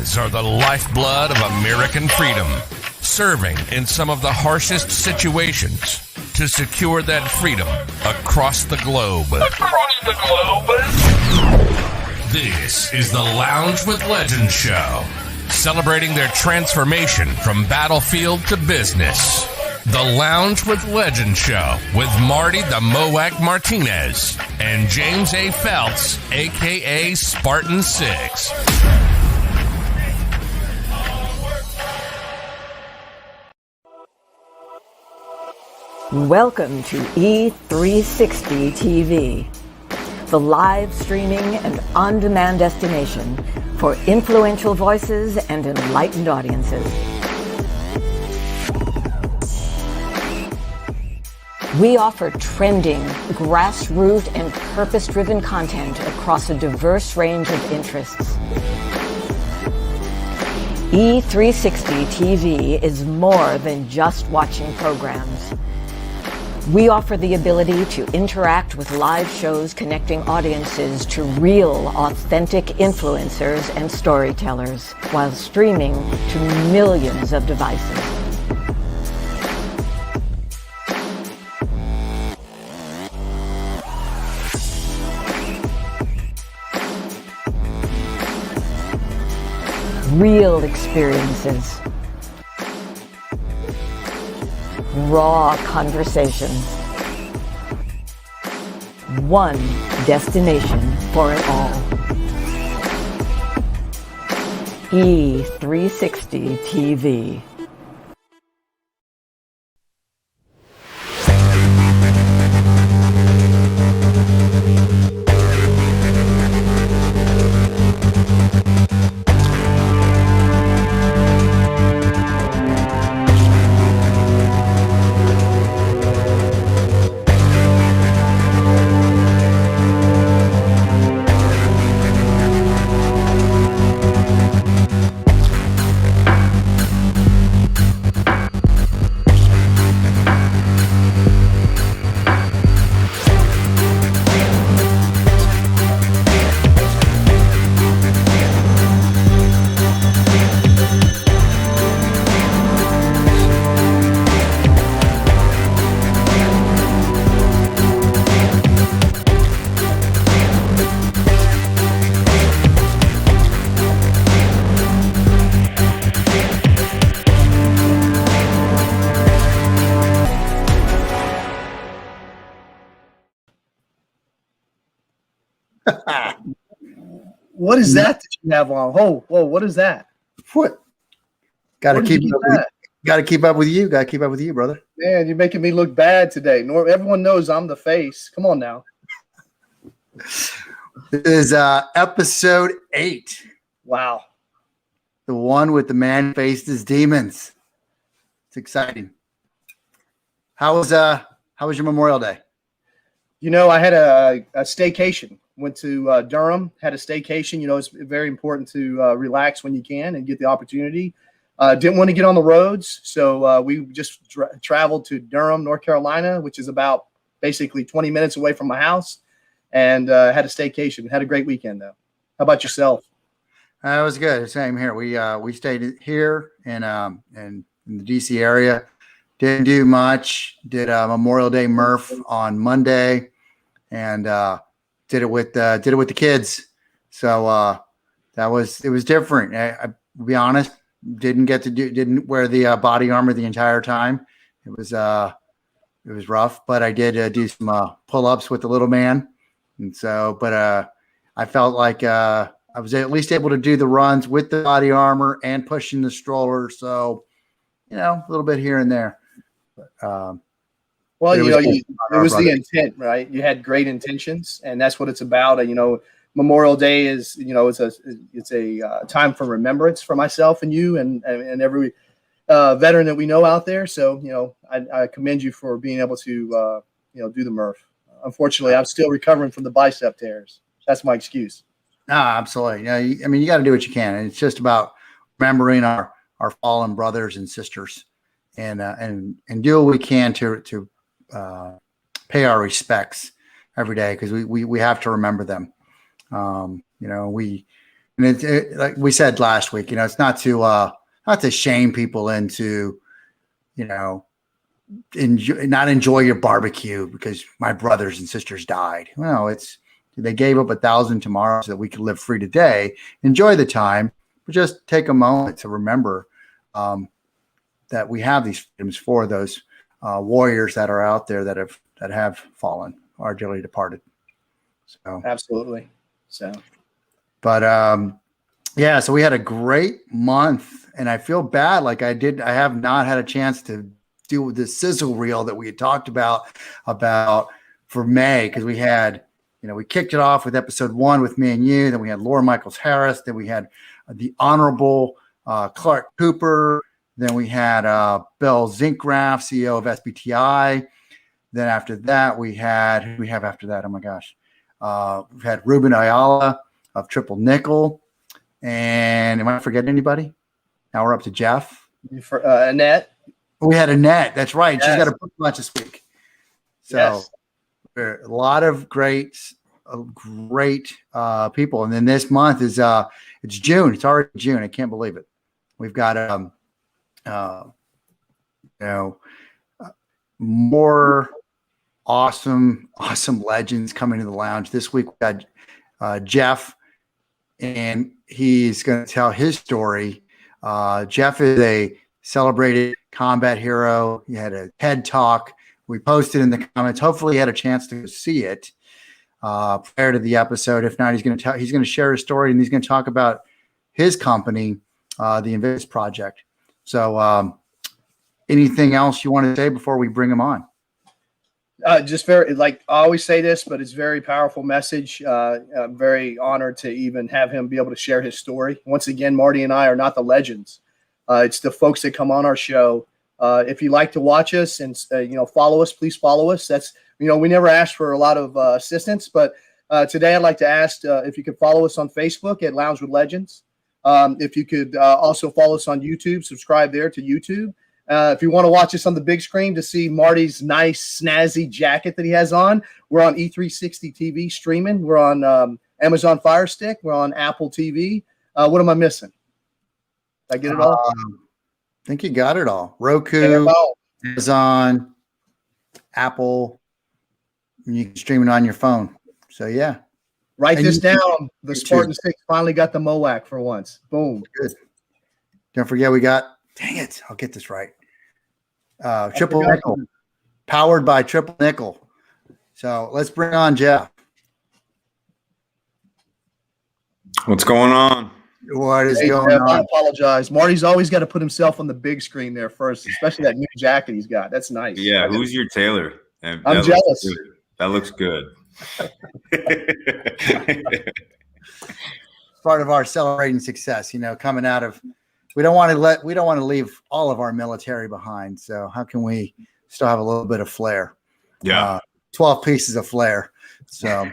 These are the lifeblood of American freedom, serving in some of the harshest situations to secure that freedom across the globe. This is the Lounge with Legends show, celebrating their transformation from battlefield to business. The Lounge with Legends show with Marty the Moac Martinez and James A. Phelps, a.k.a. Spartan 6. Welcome to E360 TV, the live streaming and on-demand destination for influential voices and enlightened audiences. We offer trending, grassroots, and purpose-driven content across a diverse range of interests. E360 TV is more than just watching programs. We offer the ability to interact with live shows connecting audiences to real, authentic influencers and storytellers while streaming to millions of devices. Real experiences. Raw conversation. One destination for it all. E360 TV. What is that you have on? Whoa, what is that? What? Got to keep up with you. Got to keep up with you. Got to keep up with you, brother. Man, you're making me look bad today. Everyone knows I'm the face. Come on now. This is episode 8. Wow. The one with the man faced his demons. It's exciting. How was your Memorial Day? You know, I had a staycation. Went to Durham, had a staycation. You know, it's very important to relax when you can and get the opportunity. Didn't want to get on the roads, so we just traveled to Durham, North Carolina, which is about basically 20 minutes away from my house, and had a staycation. Had a great weekend, though. How about yourself? It was good. Same here. We stayed here in the DC area. Didn't do much. Did a Memorial Day Murph on Monday, and did it with the kids. So it was different. I'll be honest, didn't wear the body armor the entire time. It was rough, but I did do some pull-ups with the little man. And so, but I felt like I was at least able to do the runs with the body armor and pushing the stroller. So, a little bit here and there. But, well, it was the intent, right? You had great intentions, and that's what it's about. Memorial Day is, it's a time for remembrance for myself and you and every veteran that we know out there. So, I commend you for being able to, do the Murph. Unfortunately, I'm still recovering from the bicep tears. That's my excuse. No, absolutely. You got to do what you can. And it's just about remembering our fallen brothers and sisters and do what we can to pay our respects every day, because we have to remember them. We And like we said last week, it's not to shame people into, not enjoy your barbecue because my brothers and sisters died. Well, they gave up 1,000 tomorrow so that we could live free today. Enjoy the time, but just take a moment to remember that we have these freedoms for those warriors that are out there that have fallen, are dearly departed. So absolutely. So, but so we had a great month, and I feel bad. Like I have not had a chance to do the sizzle reel that we had talked about for May, because we had, we kicked it off with episode 1 with me and you. Then we had Laura Michaels Harris. Then we had the Honorable Clark Cooper. Then we had Bill Zinkraff, CEO of SBTI. Then after that, who we have after that? Oh my gosh. We've had Ruben Ayala of Triple Nickel. And am I forgetting anybody? Now we're up to Jeff. Annette. We had Annette. That's right. Yes. She's got a bunch to speak. So yes. A lot of great people. And then this month is it's June. It's already June. I can't believe it. We've got more awesome legends coming to the lounge. This week we got Jeff, and he's going to tell his story. Jeff is a celebrated combat hero. He had a TED Talk. We posted in the comments. Hopefully he had a chance to see it prior to the episode. If not, he's going to share his story, and he's going to talk about his company, the Invictus Project. So anything else you want to say before we bring him on? Just very, like I always say this, but it's a very powerful message. I'm very honored to even have him be able to share his story. Once again, Marty and I are not the legends. It's the folks that come on our show. If you like to watch us and follow us, please follow us. That's we never ask for a lot of assistance, but today I'd like to ask if you could follow us on Facebook at Lounge with Legends. If you could also follow us on YouTube, subscribe there to YouTube. If you want to watch us on the big screen to see Marty's nice, snazzy jacket that he has on, we're on E360 TV streaming. We're on Amazon Fire Stick. We're on Apple TV. What am I missing? Did I get it all? I think you got it all. Roku, Amazon, Apple. You can stream it on your phone. So, yeah. Write this down. The Spartan 6 finally got the MOAC for once. Boom. Good. Don't forget we got, dang it, I'll get this right. Triple Nickel. Powered by Triple Nickel. So let's bring on Jeff. What's going on? What is going Jeff, on? I apologize. Marty's always got to put himself on the big screen there first, especially that new jacket he's got. That's nice. Yeah, who's your tailor? I'm jealous. That looks good. Part of our celebrating success, coming out of, we don't want to leave all of our military behind. So how can we still have a little bit of flair? Yeah. 12 pieces of flair. So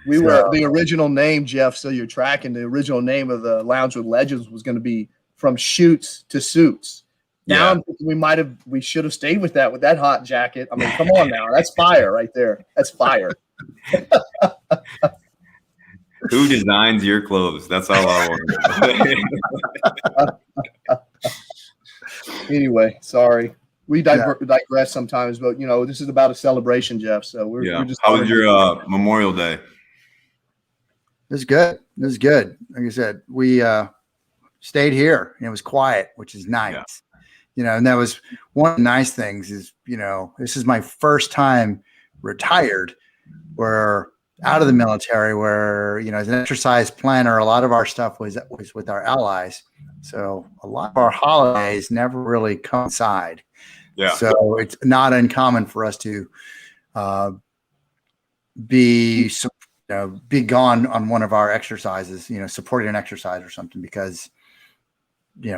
we were the original name, Jeff. So you're tracking the original name of the Lounge with Legends was going to be From Shoots to Suits. Now I'm thinking we should have stayed with that hot jacket. I mean, come on now. That's fire right there. That's fire. Who designs your clothes? That's all I want. Anyway, sorry. We digress sometimes, but this is about a celebration, Jeff. So we're just. How was your Memorial Day? It was good. It was good. Like I said, we stayed here and it was quiet, which is nice. Yeah. And that was one of the nice things is, this is my first time retired. We're out of the military where, as an exercise planner, a lot of our stuff was with our allies. So a lot of our holidays never really coincide. Yeah. So it's not uncommon for us to be gone on one of our exercises, supporting an exercise or something because,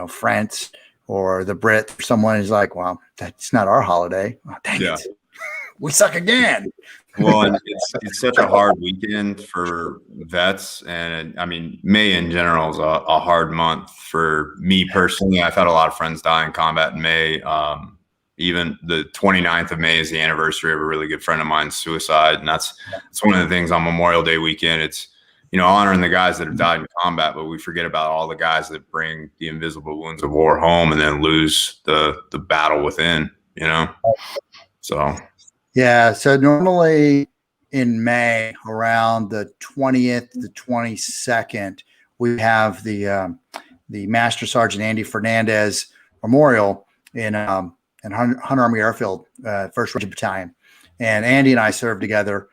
France or the Brit, someone is like, well, that's not our holiday. Oh, dang it. We suck again. Well, and it's such a hard weekend for vets. And I mean, May in general is a hard month for me personally. I've had a lot of friends die in combat in May. Even the 29th of May is the anniversary of a really good friend of mine's suicide. And that's one of the things on Memorial Day weekend. It's honoring the guys that have died in combat, but we forget about all the guys that bring the invisible wounds of war home and then lose the battle within, So. Yeah. So normally in May, around the 20th, the 22nd, we have the Master Sergeant Andy Fernandez Memorial in Hunter Army Airfield, 1st Regiment Battalion. And Andy and I served together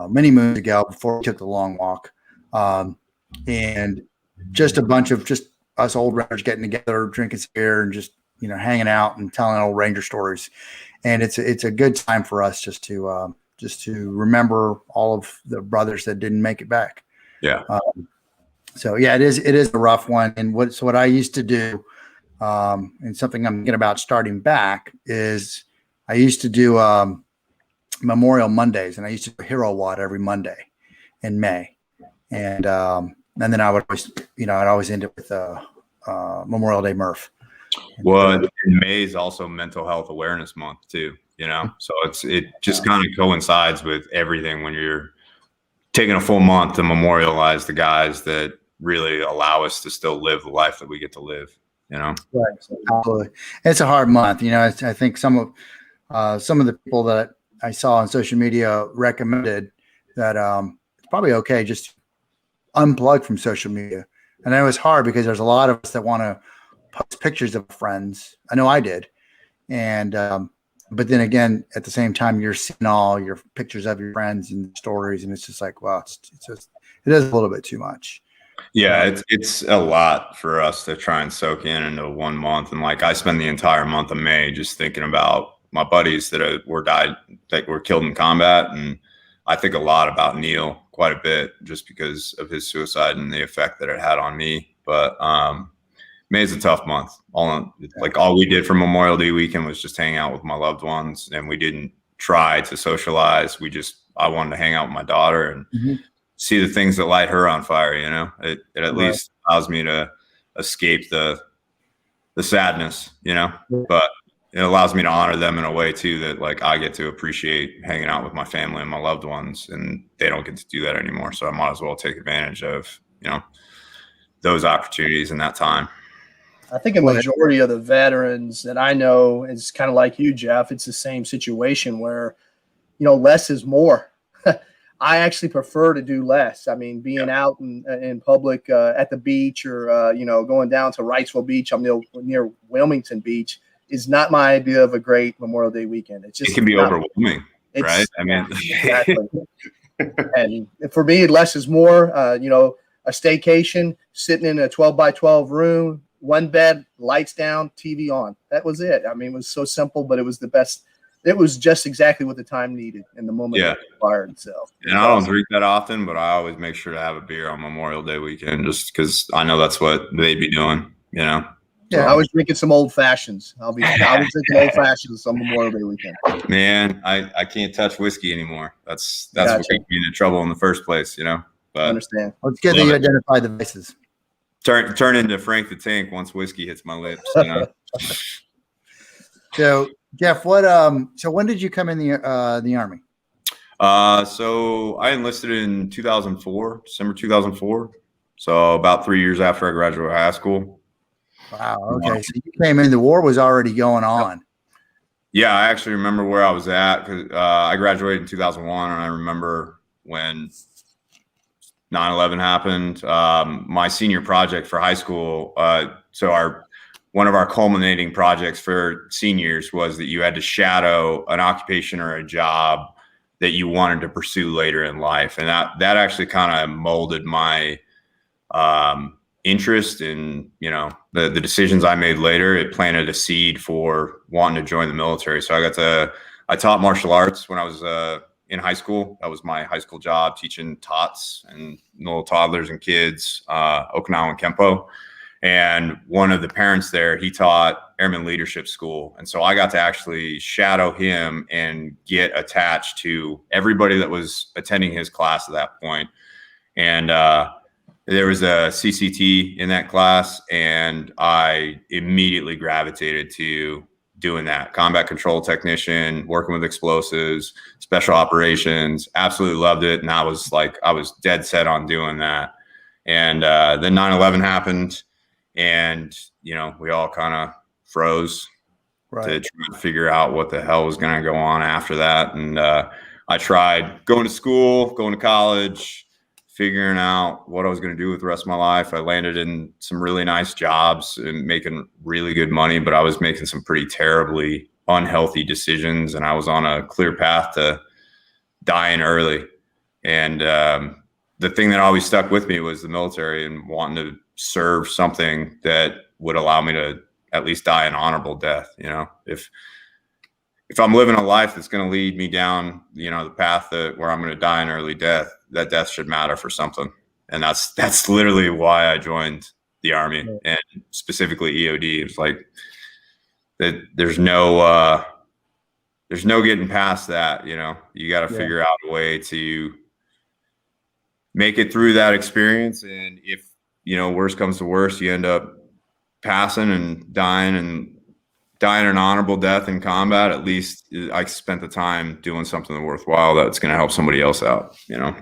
many moons ago before we took the long walk. And just a bunch of just us old Rangers getting together, drinking some beer and just, hanging out and telling old Ranger stories. And it's a good time for us just to remember all of the brothers that didn't make it back. Yeah. So yeah, it is a rough one. And what I used to do, and something I'm thinking about starting back is I used to do Memorial Mondays, and I used to do Hero Watt every Monday in May. And then I would always, I'd always end it with Memorial Day Murph. Well, May is also Mental Health Awareness Month too, so it just kind of coincides with everything when you're taking a full month to memorialize the guys that really allow us to still live the life that we get to live, Right. Absolutely. It's a hard month. I think some of the people that I saw on social media recommended that it's probably okay just unplug from social media. And it was hard because there's a lot of us that want to post pictures of friends. I know I did. And, but then again, at the same time, you're seeing all your pictures of your friends and stories. And it's just like, wow, it is a little bit too much. Yeah, it's a lot for us to try and soak into 1 month. And like, I spend the entire month of May just thinking about my buddies that were killed in combat. And I think a lot about Neil quite a bit just because of his suicide and the effect that it had on me. But May is a tough month. All we did for Memorial Day weekend was just hang out with my loved ones, and we didn't try to socialize. I wanted to hang out with my daughter and see the things that light her on fire. It at least allows me to escape the sadness, but it allows me to honor them in a way too, that like I get to appreciate hanging out with my family and my loved ones, and they don't get to do that anymore. So I might as well take advantage of, those opportunities in that time. I think a majority of the veterans that I know is kind of like you, Jeff. It's the same situation where, less is more. I actually prefer to do less. I mean, being out in public at the beach or, going down to Wrightsville Beach, I'm near Wilmington Beach, is not my idea of a great Memorial Day weekend. It can be overwhelming, right? I mean, exactly. And for me, less is more. A staycation, sitting in a 12-by-12 room, one bed, lights down, TV on. That was it. I mean, it was so simple, but it was the best. It was just exactly what the time needed in the moment it required. So, and I don't drink that often, but I always make sure to have a beer on Memorial Day weekend, just because I know that's what they'd be doing. Yeah, I was drinking some old fashions. I was drinking old fashions on Memorial Day weekend. Man, I can't touch whiskey anymore. That's what got me into trouble in the first place. But I understand. Well, it's good that you identify the vices. Turn into Frank the Tank once whiskey hits my lips. So Jeff, so when did you come in the Army? So I enlisted in 2004, December 2004. So about 3 years after I graduated high school. Wow. Okay. So you came in, the war was already going on. Yeah. I actually remember where I was at because I graduated in 2001. And I remember when 9/11 happened, my senior project for high school. One of our culminating projects for seniors was that you had to shadow an occupation or a job that you wanted to pursue later in life. And that actually kind of molded my interest in, the decisions I made later. It planted a seed for wanting to join the military. So I taught martial arts when I was in high school. That was my high school job, teaching tots and little toddlers and kids, Okinawan Kempo. And one of the parents there, he taught Airman Leadership School. And so I got to actually shadow him and get attached to everybody that was attending his class at that point. And there was a CCT in that class, and I immediately gravitated to doing that. Combat control technician, working with explosives, special operations, absolutely loved it. And I was dead set on doing that. And then 9/11 happened, and, you know, we all kind of froze to try and figure out what the hell was going to go on after that. And I tried going to school, going to college, figuring out what I was going to do with the rest of my life. I landed in some really nice jobs and making really good money, but I was making some pretty terribly unhealthy decisions, and I was on a clear path to dying early. And the thing that always stuck with me was the military and wanting to serve something that would allow me to at least die an honorable death. You know, if I'm living a life that's going to lead me down, you know, the path where I'm going to die an early death, that death should matter for something. And that's literally why I joined the Army, and specifically EOD. It's like that there's no getting past that. You know, you got to figure out a way to make it through that experience. And if, you know, worst comes to worst, you end up passing and dying an honorable death in combat, at least I spent the time doing something worthwhile that's going to help somebody else out, you know?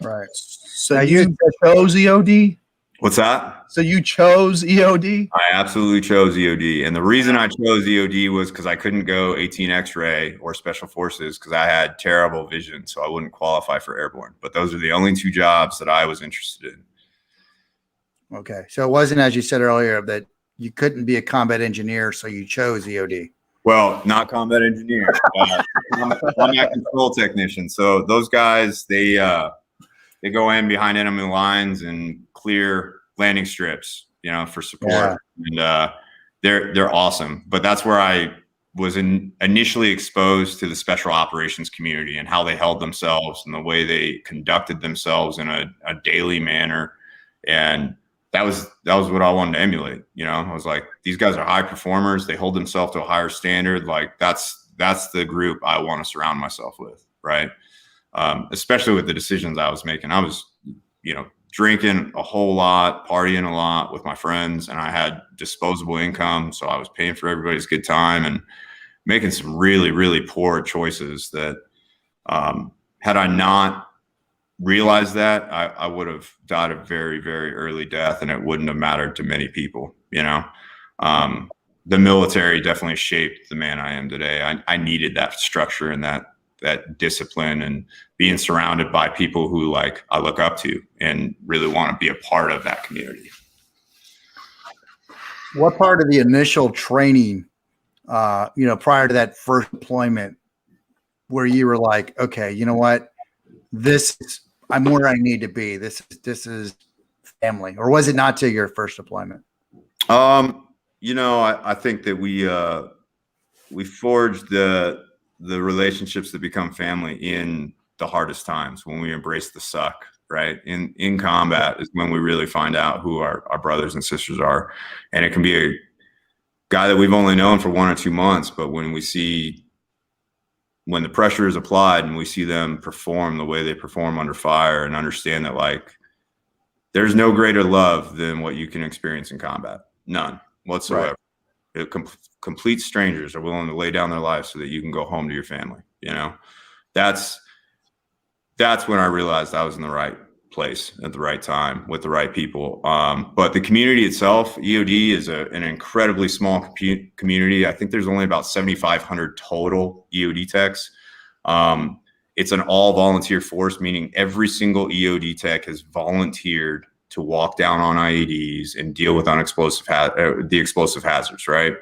Right. So you chose EOD? What's that? So you chose EOD? I absolutely chose EOD. And the reason I chose EOD was because I couldn't go 18 X-ray or special forces because I had terrible vision. So I wouldn't qualify for airborne. But those are the only two jobs that I was interested in. Okay. So it wasn't, as you said earlier, that you couldn't be a combat engineer, so you chose EOD. Well, not combat engineer, combat control technician. So those guys, they go in behind enemy lines and clear landing strips, you know, for support. Yeah. And they're awesome. But that's where I was initially exposed to the special operations community and how they held themselves and the way they conducted themselves in a daily manner. And that was what I wanted to emulate. You know, I was like, these guys are high performers. They hold themselves to a higher standard. Like that's the group I want to surround myself with. Right. Especially with the decisions I was making. I was, you know, drinking a whole lot, partying a lot with my friends, and I had disposable income. So I was paying for everybody's good time and making some really, really poor choices that, had I not realized that, I would have died a very, very early death, and it wouldn't have mattered to many people. You know, the military definitely shaped the man I am today. I needed that structure and that discipline, and being surrounded by people who like I look up to and really want to be a part of that community. What part of the initial training, you know, prior to that first deployment, where you were like, okay, you know what, I'm where I need to be. This is family, or was it not to your first deployment? You know, I think that we forged the relationships that become family in the hardest times, when we embrace the suck, right? In combat is when we really find out who our brothers and sisters are. And it can be a guy that we've only known for 1 or 2 months, but when the pressure is applied and we see them perform the way they perform under fire, and understand that like there's no greater love than what you can experience in combat. None whatsoever. Right. Complete strangers are willing to lay down their lives so that you can go home to your family. You know, that's when I realized I was in the right place at the right time with the right people. But the community itself, EOD is an incredibly small community. I think there's only about 7,500 total EOD techs. It's an all volunteer force, meaning every single EOD tech has volunteered to walk down on IEDs and deal with the explosive hazards, right?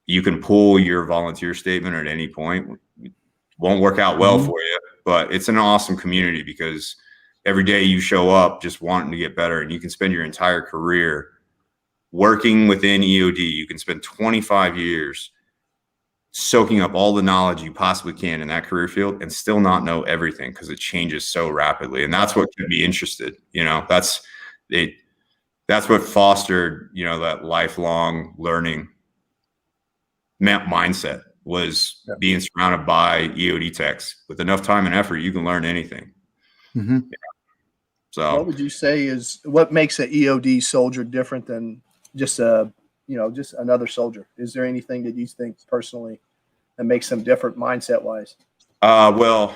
You can pull your volunteer statement at any point. It won't work out well for you, but it's an awesome community because every day you show up just wanting to get better, and you can spend your entire career working within EOD. You can spend 25 years soaking up all the knowledge you possibly can in that career field and still not know everything because it changes so rapidly. And that's what kept me interested. You know, that's what fostered, you know, that lifelong learning mindset, was being surrounded by EOD techs. With enough time and effort, you can learn anything. Mm-hmm. Yeah. So what would you say is what makes an EOD soldier different than just a just another soldier? Is there anything that you think personally that makes them different mindset wise? Well,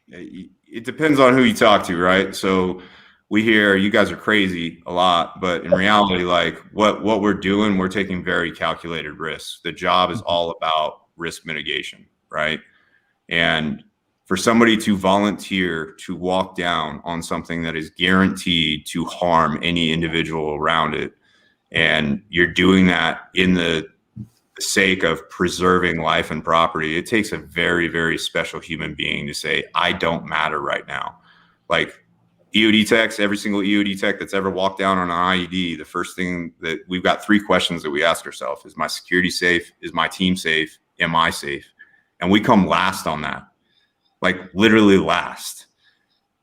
it depends on who you talk to, right? So we hear you guys are crazy a lot, but in reality, like what we're doing, we're taking very calculated risks. The job is all about risk mitigation, right? And for somebody to volunteer to walk down on something that is guaranteed to harm any individual around it, and you're doing that in the sake of preserving life and property, it takes a very, very special human being to say, I don't matter right now. Like EOD techs, every single EOD tech that's ever walked down on an IED, the first thing that we've got 3 questions that we ask ourselves: is my security safe? Is my team safe? Am I safe? And we come last on that, like literally last.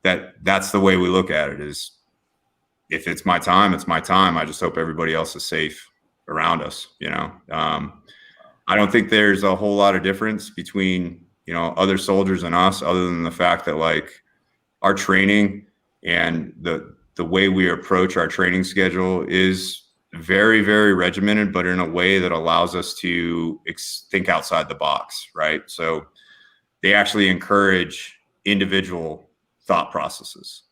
That's the way we look at it, is if it's my time, it's my time. I just hope everybody else is safe around us, I don't think there's a whole lot of difference between, other soldiers and us, other than the fact that like our training and the way we approach our training schedule is very, very regimented, but in a way that allows us to think outside the box, right? So they actually encourage individual thought processes,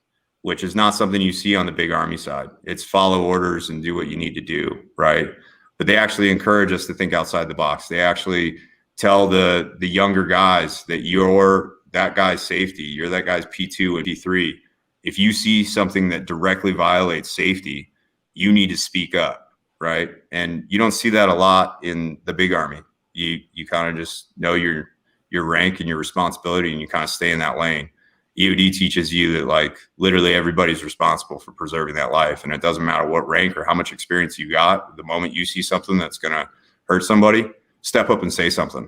which is not something you see on the big Army side. It's follow orders and do what you need to do, right? But they actually encourage us to think outside the box. They actually tell the younger guys that you're that guy's safety, you're that guy's P2 and P3. If you see something that directly violates safety, you need to speak up, right? And you don't see that a lot in the big Army. You kind of just know your rank and your responsibility, and you kind of stay in that lane. EOD teaches you that like literally everybody's responsible for preserving that life. And it doesn't matter what rank or how much experience you got. The moment you see something that's going to hurt somebody, step up and say something.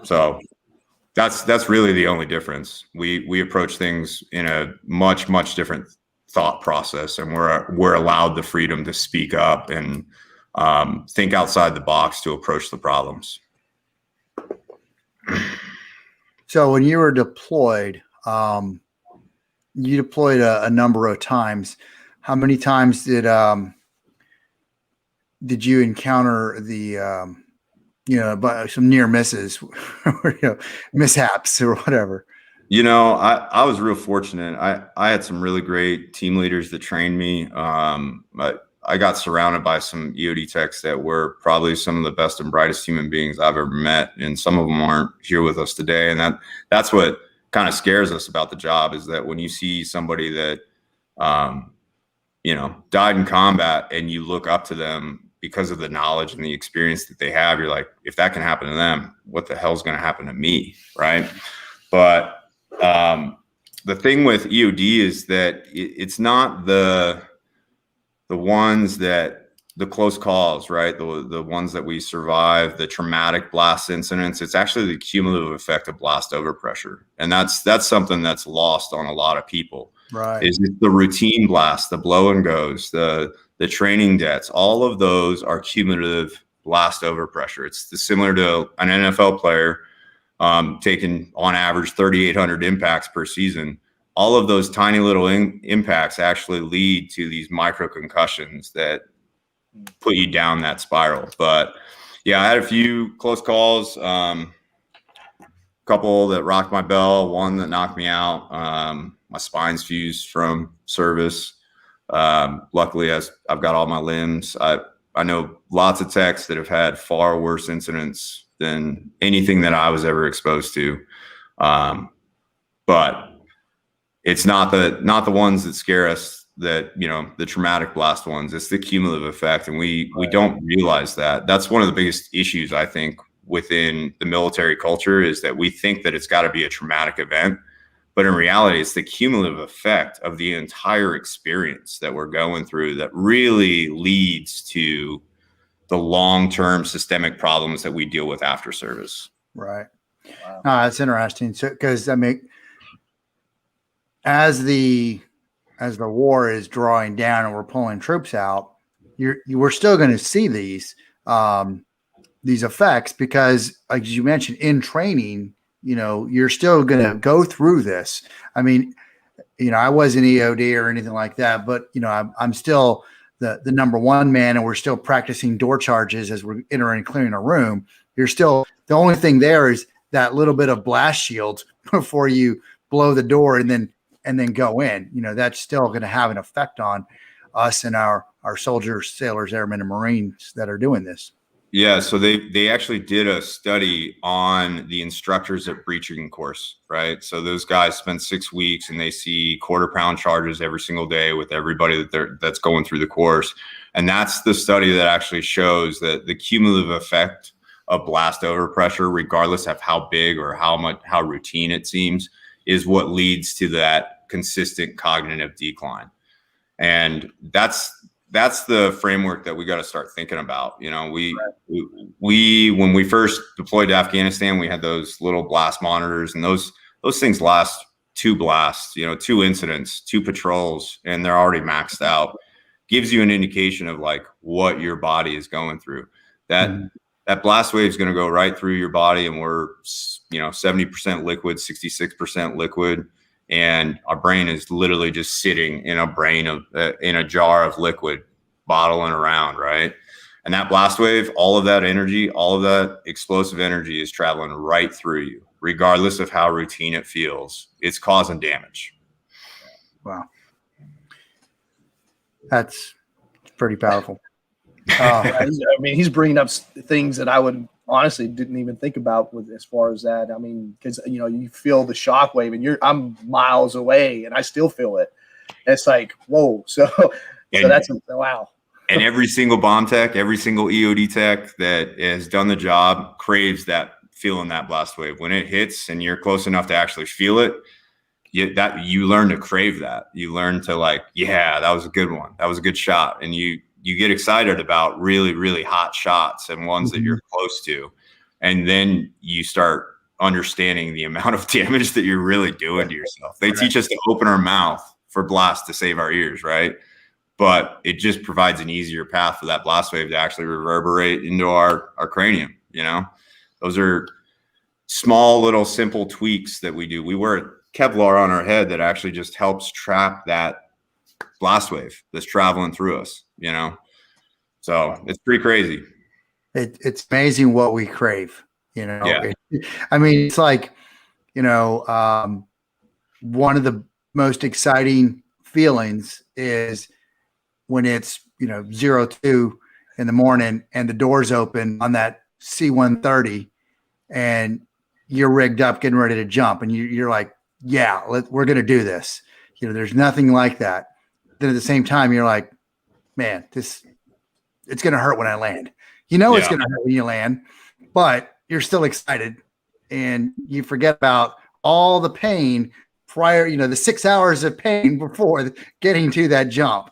So that's really the only difference. We approach things in a much, much different thought process, and we're allowed the freedom to speak up and think outside the box to approach the problems. So when you were deployed, you deployed a number of times. How many times did you encounter the some near misses, or, mishaps or whatever? I was real fortunate. I had some really great team leaders that trained me. I got surrounded by some EOD techs that were probably some of the best and brightest human beings I've ever met. And some of them aren't here with us today. And that's what kind of scares us about the job, is that when you see somebody that, died in combat and you look up to them because of the knowledge and the experience that they have, you're like, if that can happen to them, what the hell's going to happen to me? Right. But the thing with EOD is that it's not the ones that the close calls, right? The ones that we survive, the traumatic blast incidents. It's actually the cumulative effect of blast overpressure. And that's something that's lost on a lot of people. Right. Is the routine blast, the blow and goes, the training debts, all of those are cumulative blast overpressure. It's similar to an NFL player taking on average 3,800 impacts per season. All of those tiny little impacts actually lead to these micro concussions that put you down that spiral. But yeah, I had a few close calls, couple that rocked my bell, one that knocked me out. My spine's fused from service. Luckily, I've got all my limbs. I know lots of techs that have had far worse incidents than anything that I was ever exposed to. But it's not the ones that scare us, that, the traumatic blast ones. It's the cumulative effect. And we don't realize that. That's one of the biggest issues, I think, within the military culture, is that we think that it's got to be a traumatic event. But in reality, it's the cumulative effect of the entire experience that we're going through that really leads to the long-term systemic problems that we deal with after service. Right. Wow. That's interesting. So, because as the war is drawing down and we're pulling troops out, we're still going to see these effects, because, like you mentioned, in training, you're still going to go through this. I mean, I wasn't EOD or anything like that, but I'm still the number one man and we're still practicing door charges as we're entering and clearing a room, you're still, the only thing there is that little bit of blast shield before you blow the door and then go in. That's still going to have an effect on us and our soldiers, sailors, airmen, and Marines that are doing this. Yeah, so they actually did a study on the instructors at breaching course, right? So those guys spend 6 weeks and they see quarter-pound charges every single day with everybody that's going through the course. And that's the study that actually shows that the cumulative effect of blast overpressure, regardless of how big or how routine it seems, is what leads to that consistent cognitive decline. And that's the framework that we got to start thinking about. We when we first deployed to Afghanistan, we had those little blast monitors, and those things last 2 blasts, 2 incidents, 2 patrols, and they're already maxed out. Gives you an indication of like what your body is going through. That blast wave is going to go right through your body, and we're 70% liquid, 66% liquid. And our brain is literally just sitting in a jar of liquid, bottling around, right? And that blast wave, all of that energy, all of that explosive energy is traveling right through you, regardless of how routine it feels. It's causing damage. Wow. That's pretty powerful. He's bringing up things that I would honestly didn't even think about with as far as that. Because you feel the shock wave, and I'm miles away, and I still feel it. And it's like, whoa! So that's wow. And every single bomb tech, every single EOD tech that has done the job craves that feeling, that blast wave when it hits, and you're close enough to actually feel it. You learn to crave that. You learn to that was a good one. That was a good shot, and you get excited about really, really hot shots and ones that you're close to. And then you start understanding the amount of damage that you're really doing to yourself. They teach us to open our mouth for blast to save our ears, right? But it just provides an easier path for that blast wave to actually reverberate into our cranium. Those are small, little, simple tweaks that we do. We wear Kevlar on our head that actually just helps trap that blast wave that's traveling through us, so it's pretty crazy. It's amazing what we crave, Yeah. It's like, one of the most exciting feelings is when it's 02 in the morning and the doors open on that C-130 and you're rigged up getting ready to jump, and you're like, yeah, we're gonna do this. There's nothing like that. Then at the same time, you're like, man, it's going to hurt when I land. It's going to hurt when you land, but you're still excited, and you forget about all the pain prior, the 6 hours of pain before getting to that jump.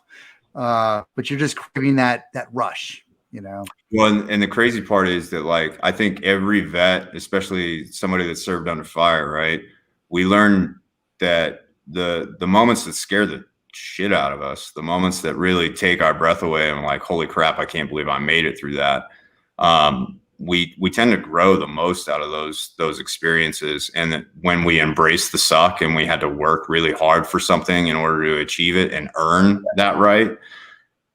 But you're just craving that rush, Well, and the crazy part is that, I think every vet, especially somebody that served under fire, right? We learn that the moments that scare the shit out of us, the moments that really take our breath away, and like, holy crap, I can't believe I made it through that. We tend to grow the most out of those experiences. And that when we embrace the suck and we had to work really hard for something in order to achieve it and earn that right,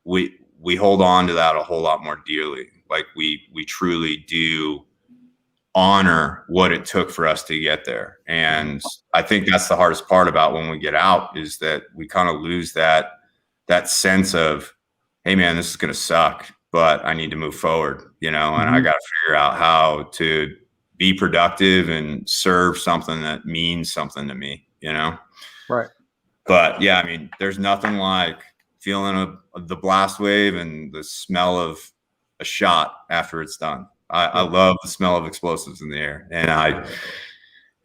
we hold on to that a whole lot more dearly. We truly do honor what it took for us to get there. And I think that's the hardest part about when we get out, is that we kind of lose that sense of, hey man, this is going to suck, but I need to move forward, and I got to figure out how to be productive and serve something that means something to me, Right. But yeah, there's nothing like feeling the blast wave and the smell of a shot after it's done. I love the smell of explosives in the air, and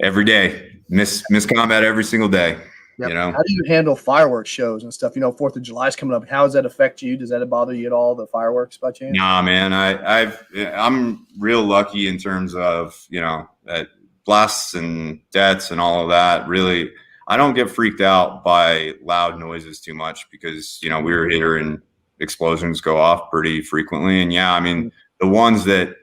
every day miss combat every single day. Yep. How do you handle fireworks shows and stuff? 4th of July is coming up. How does that affect you? Does that bother you at all, the fireworks by chance? Nah, man. I'm real lucky in terms of blasts and deaths and all of that. Really, I don't get freaked out by loud noises too much, because we were here and explosions go off pretty frequently. And the ones that.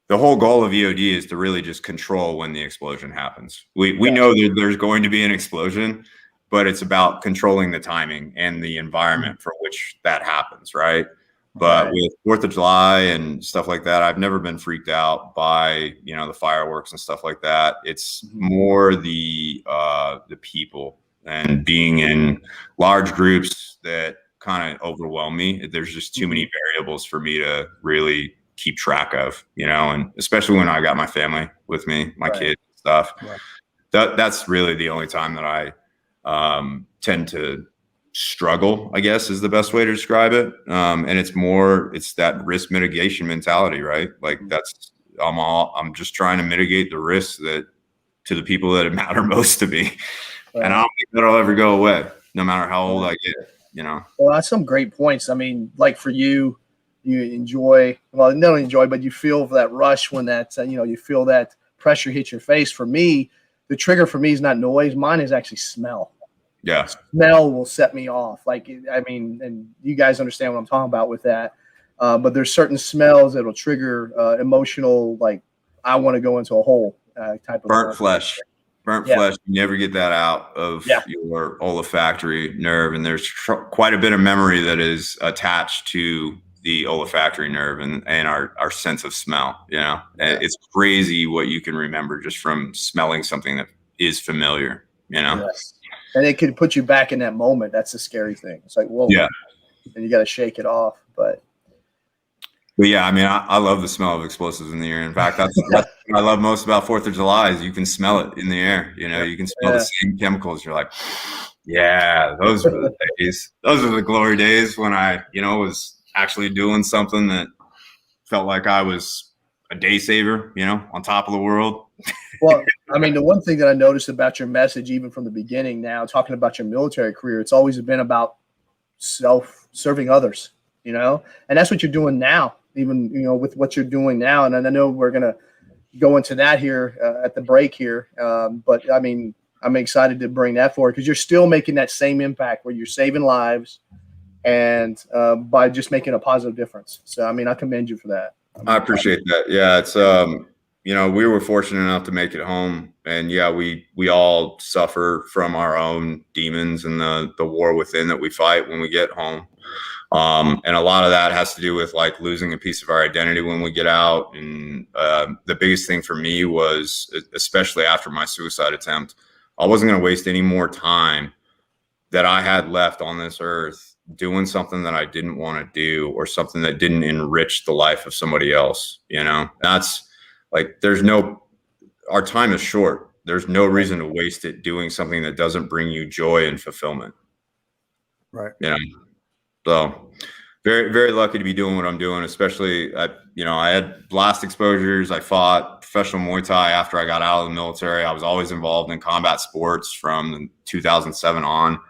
The whole goal of EOD is to really just control when the explosion happens. We know that there's going to be an explosion, but it's about controlling the timing and the environment for which that happens, right? But with 4th of July and stuff like that, I've never been freaked out by, the fireworks and stuff like that. It's more the people and being in large groups that kind of overwhelm me. There's just too many variables for me to really keep track of, and especially when I got my family with me, my kids and stuff. That's really the only time that I tend to struggle, I guess, is the best way to describe it. And it's that risk mitigation mentality, right? Like I'm just trying to mitigate the risks to the people that matter most to me. And I don't think that'll ever go away, no matter how old I get, Well, that's some great points. I mean, like for you enjoy, well, not only enjoy, but you feel that rush when that, you feel that pressure hit your face. For me, the trigger for me is not noise. Mine is actually smell. Yeah. Smell will set me off. Like, I mean, and you guys understand what I'm talking about with that. But there's certain smells that will trigger emotional, like I want to go into a hole type of burnt flesh. You never get that out of your olfactory nerve. And there's quite a bit of memory that is attached to the olfactory nerve and our sense of smell, And it's crazy what you can remember just from smelling something that is familiar, Yes. And it could put you back in that moment. That's the scary thing. It's like, whoa. Yeah. And you got to shake it off. But yeah, I mean, I love the smell of explosives in the air. In fact, that's what I love most about 4th of July is you can smell it in the air. You can smell the same chemicals. You're like, yeah, those were the days. Those are the glory days when I, was actually doing something that felt like I was a day saver, on top of the world. Well, I mean, the one thing that I noticed about your message, even from the beginning now, talking about your military career, it's always been about serving others, and that's what you're doing now, even, with what you're doing now. And I know we're going to go into that here at the break here. But I mean, I'm excited to bring that forward because you're still making that same impact where you're saving lives and by just making a positive difference. So, I mean, I commend you for that. I appreciate that. Yeah, it's we were fortunate enough to make it home, and we all suffer from our own demons and the war within that we fight when we get home. And a lot of that has to do with like losing a piece of our identity when we get out. And the biggest thing for me was, especially after my suicide attempt, I wasn't going to waste any more time that I had left on this earth doing something that I didn't want to do or something that didn't enrich the life of somebody else. That's like, our time is short. There's no reason to waste it doing something that doesn't bring you joy and fulfillment. Right. So very, very lucky to be doing what I'm doing, especially, I had blast exposures. I fought professional Muay Thai after I got out of the military. I was always involved in combat sports from 2007 on.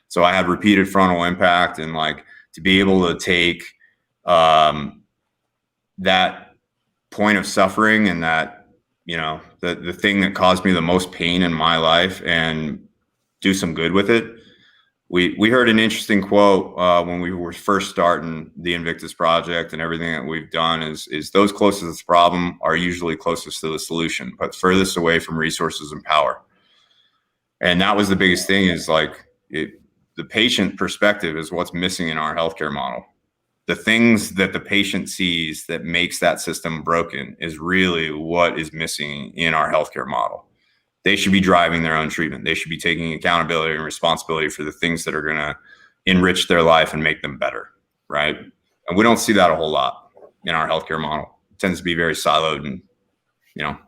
So I had repeated frontal impact, and like to be able to take that point of suffering and that, the thing that caused me the most pain in my life and do some good with it. We heard an interesting quote when we were first starting the Invictus Project, and everything that we've done is those closest to the problem are usually closest to the solution, but furthest away from resources and power. And that was the biggest thing, is like the patient perspective is what's missing in our healthcare model. The things that the patient sees that makes that system broken is really what is missing in our healthcare model. They should be driving their own treatment. They should be taking accountability and responsibility for the things that are going to enrich their life and make them better, right? And we don't see that a whole lot in our healthcare model. It tends to be very siloed and,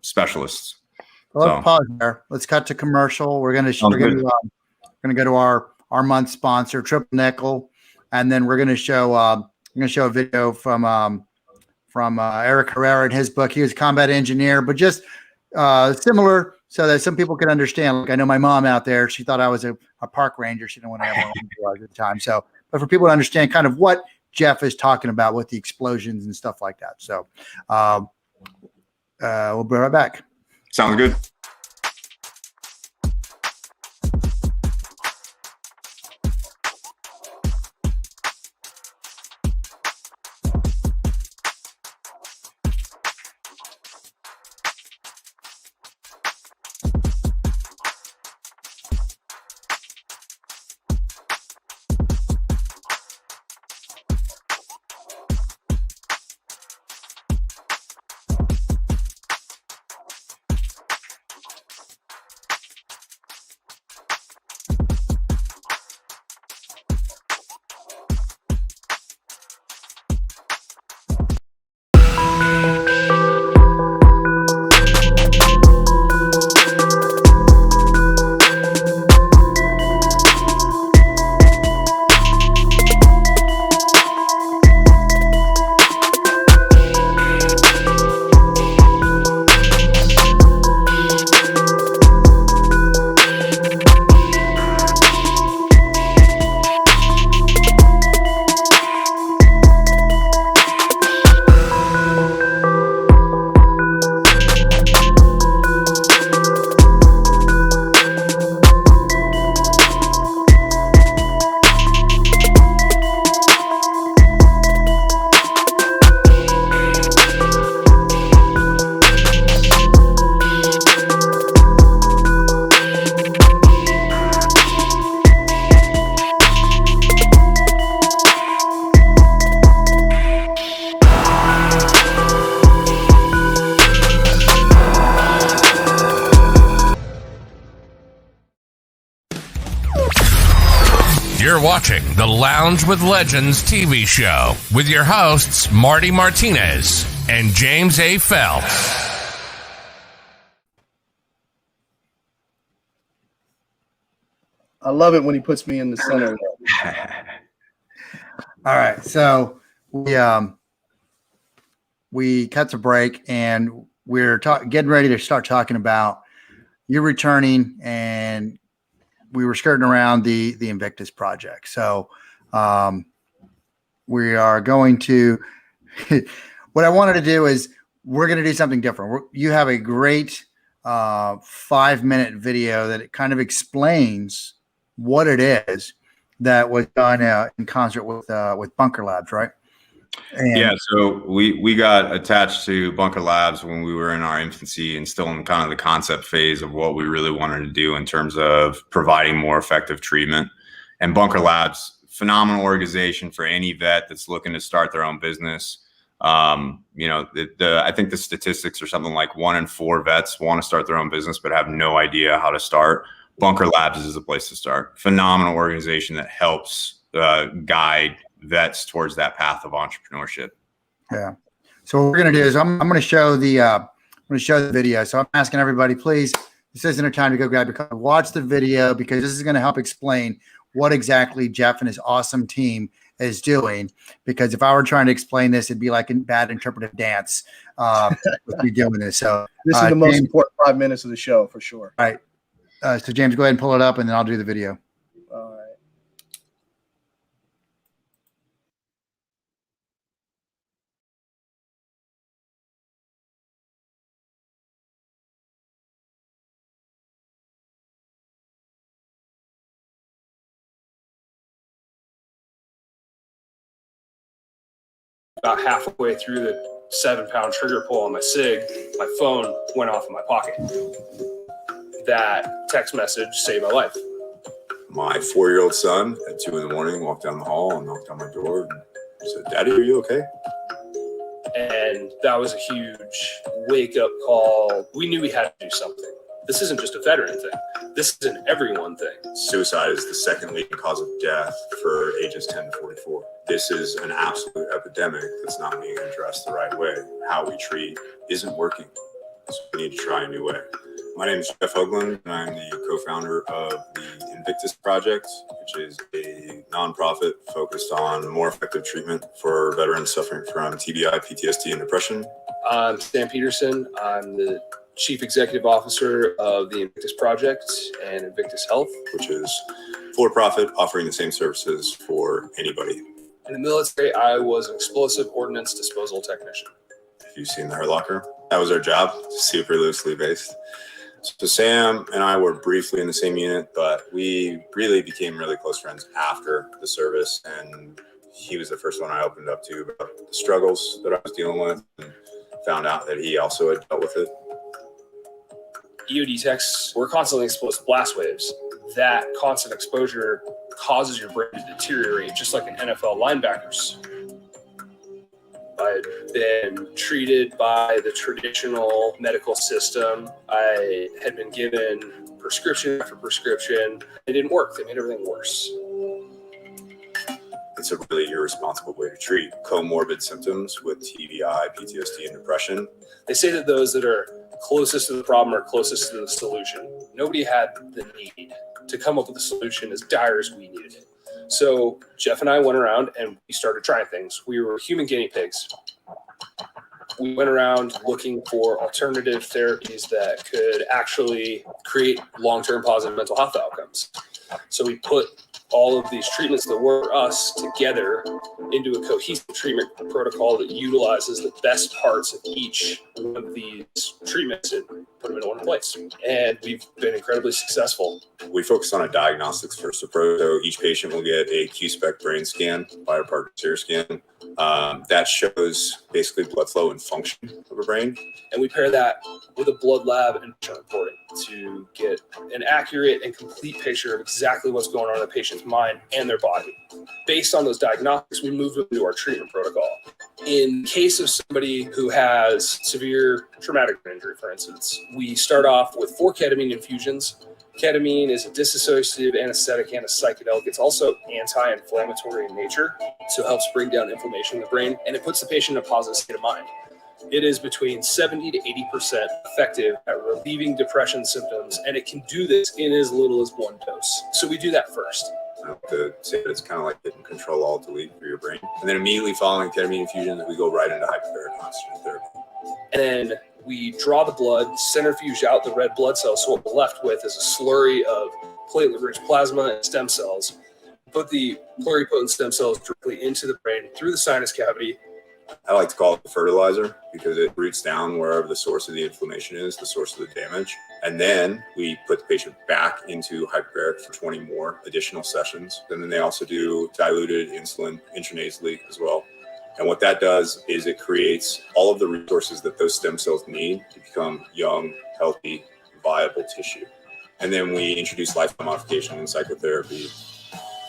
specialists. Well, let's pause there. Let's cut to commercial. We're going to go to our month sponsor, Triple Nickel, and then we're going to show a video from Eric Herrera in his book. He was a combat engineer, but just similar, so that some people can understand. Like, I know my mom out there, she thought I was a park ranger. She didn't want to have one at the time. So, but for people to understand kind of what Jeff is talking about with the explosions and stuff like that. So we'll be right back. Sounds good. You're watching the Lounge with Legends TV show with your hosts, Marty Martinez and James A. Phelps. I love it when he puts me in the center. All right. So we cut to break and we're getting ready to start talking about you returning, and we were skirting around the Invictus Project. So we are going to what I wanted to do is we're going to do something different. You have a great 5-minute video that it kind of explains what it is that was done in concert with Bunker Labs, right? And yeah, so we got attached to Bunker Labs when we were in our infancy and still in kind of the concept phase of what we really wanted to do in terms of providing more effective treatment. And Bunker Labs, phenomenal organization for any vet that's looking to start their own business. I think the statistics are something like 1 in 4 vets want to start their own business but have no idea how to start. Bunker Labs is a place to start. Phenomenal organization that helps guide vets towards that path of entrepreneurship. Yeah. So what we're going to do is I'm going to show the video. So I'm asking everybody, please, this isn't a time to go grab your coffee. Watch the video because this is going to help explain what exactly Jeff and his awesome team is doing. Because if I were trying to explain this, it'd be like a bad interpretive dance with me doing this. So this is the most important 5 minutes of the show for sure. All right. So James, go ahead and pull it up and then I'll do the video. All right. About halfway through the 7-pound trigger pull on my SIG, my phone went off in my pocket. That text message saved my life. My 4-year-old son at 2 in the morning walked down the hall and knocked on my door and said, "Daddy, are you okay?" And that was a huge wake-up call. We knew we had to do something. This isn't just a veteran thing. This is an everyone thing. Suicide is the second leading cause of death for ages 10 to 44. This is an absolute epidemic that's not being addressed the right way. How we treat isn't working. So we need to try a new way. My name is Jeff Haugland, and I'm the co-founder of the Invictus Project, which is a nonprofit focused on more effective treatment for veterans suffering from TBI, PTSD, and depression. I'm Sam Peterson. I'm the Chief Executive Officer of the Invictus Project and Invictus Health, which is for-profit, offering the same services for anybody. In the military, I was an explosive ordnance disposal technician. If you've seen the Hurt Locker, that was our job, super loosely based. So Sam and I were briefly in the same unit, but we really became really close friends after the service. And he was the first one I opened up to about the struggles that I was dealing with, and found out that he also had dealt with it. EOD techs were constantly exposed to blast waves. That constant exposure causes your brain to deteriorate, just like an NFL linebacker's. I'd been treated by the traditional medical system. I had been given prescription after prescription. It didn't work. They made everything worse. It's a really irresponsible way to treat comorbid symptoms with TBI, PTSD, and depression. They say that those that are closest to the problem are closest to the solution. Nobody had the need to come up with a solution as dire as we needed it. So Jeff and I went around and we started trying things. We were human guinea pigs. We went around looking for alternative therapies that could actually create long-term positive mental health outcomes. So we put all of these treatments that were us together into a cohesive treatment protocol that utilizes the best parts of each one of these treatments and put them in one place. And we've been incredibly successful. We focus on a diagnostics first approach. So each patient will get a Q-spec brain scan, bioparticle serum scan. That shows basically blood flow and function of a brain. And we pair that with a blood lab and reporting to get an accurate and complete picture of exactly what's going on in the patient's mind and their body. Based on those diagnostics, we move them into our treatment protocol. In case of somebody who has severe traumatic injury, for instance, we start off with 4 ketamine infusions Ketamine is a dissociative anesthetic and a psychedelic. It's also anti-inflammatory in nature, so it helps bring down inflammation in the brain, and it puts the patient in a positive state of mind. It is between 70 to 80% effective at relieving depression symptoms, and it can do this in as little as 1 dose. So we do that first. To say that it's kind of like hitting Control Alt Delete for your brain. And then immediately following ketamine infusions, we go right into hyperbaric oxygen therapy. And then we draw the blood, centrifuge out the red blood cells. So what we're left with is a slurry of platelet-rich plasma and stem cells. Put the pluripotent stem cells directly into the brain through the sinus cavity. I like to call it the fertilizer because it roots down wherever the source of the inflammation is, the source of the damage. And then we put the patient back into hyperbaric for 20 more additional sessions. And then they also do diluted insulin intranasally as well. And what that does is it creates all of the resources that those stem cells need to become young, healthy, viable tissue. And then we introduce lifestyle modification and psychotherapy.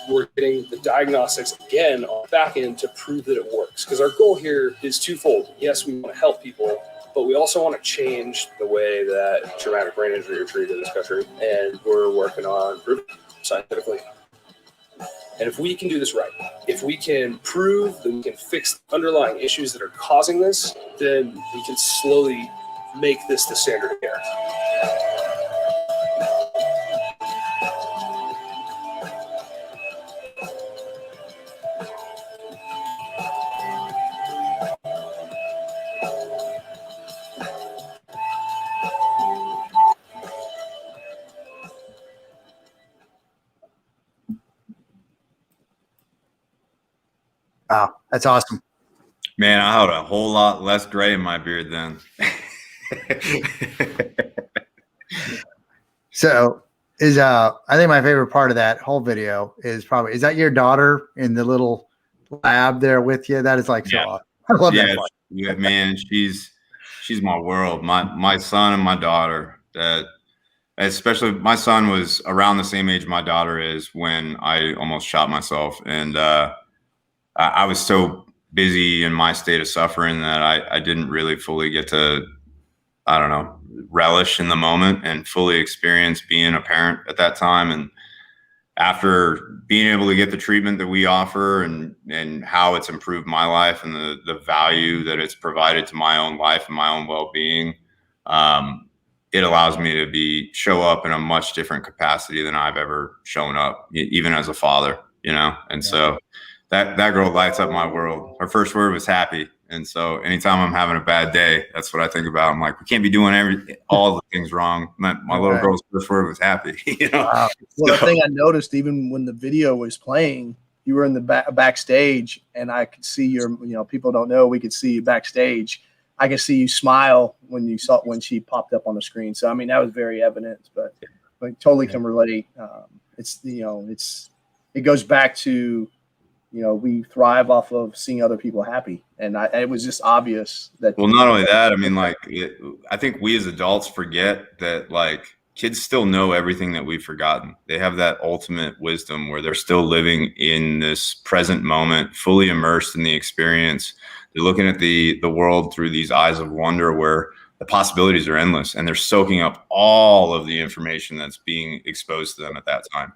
We're getting the diagnostics again on the back end to prove that it works. Because our goal here is twofold. Yes, we want to help people, but we also want to change the way that traumatic brain injury are treated in this country. And we're working on proving scientifically. And if we can do this right, if we can prove that we can fix the underlying issues that are causing this, then we can slowly make this the standard of care. Wow, that's awesome. Man, I had a whole lot less gray in my beard then. So I think my favorite part of that whole video is that your daughter in the little lab there with you? That is like so awesome. I love that part. Yeah, man, she's my world. My son and my daughter, especially my son was around the same age my daughter is when I almost shot myself. And I was so busy in my state of suffering that I didn't really fully get to, relish in the moment and fully experience being a parent at that time. And after being able to get the treatment that we offer and how it's improved my life and the value that it's provided to my own life and my own well-being, it allows me to show up in a much different capacity than I've ever shown up, even as a father, And so that girl lights up my world. Her first word was happy. And so anytime I'm having a bad day, that's what I think about. I'm like, we can't be doing all the things wrong. My little girl's first word was happy. Wow. Well, the thing I noticed, even when the video was playing, you were in the backstage, and I could see people don't know, we could see you backstage. I could see you smile when she popped up on the screen. So, that was very evident, but I totally can relate. It goes back to, we thrive off of seeing other people happy. And it was just obvious that. Well, not only that, I think we as adults forget that kids still know everything that we've forgotten. They have that ultimate wisdom where they're still living in this present moment, fully immersed in the experience. They're looking at the world through these eyes of wonder where the possibilities are endless, and they're soaking up all of the information that's being exposed to them at that time,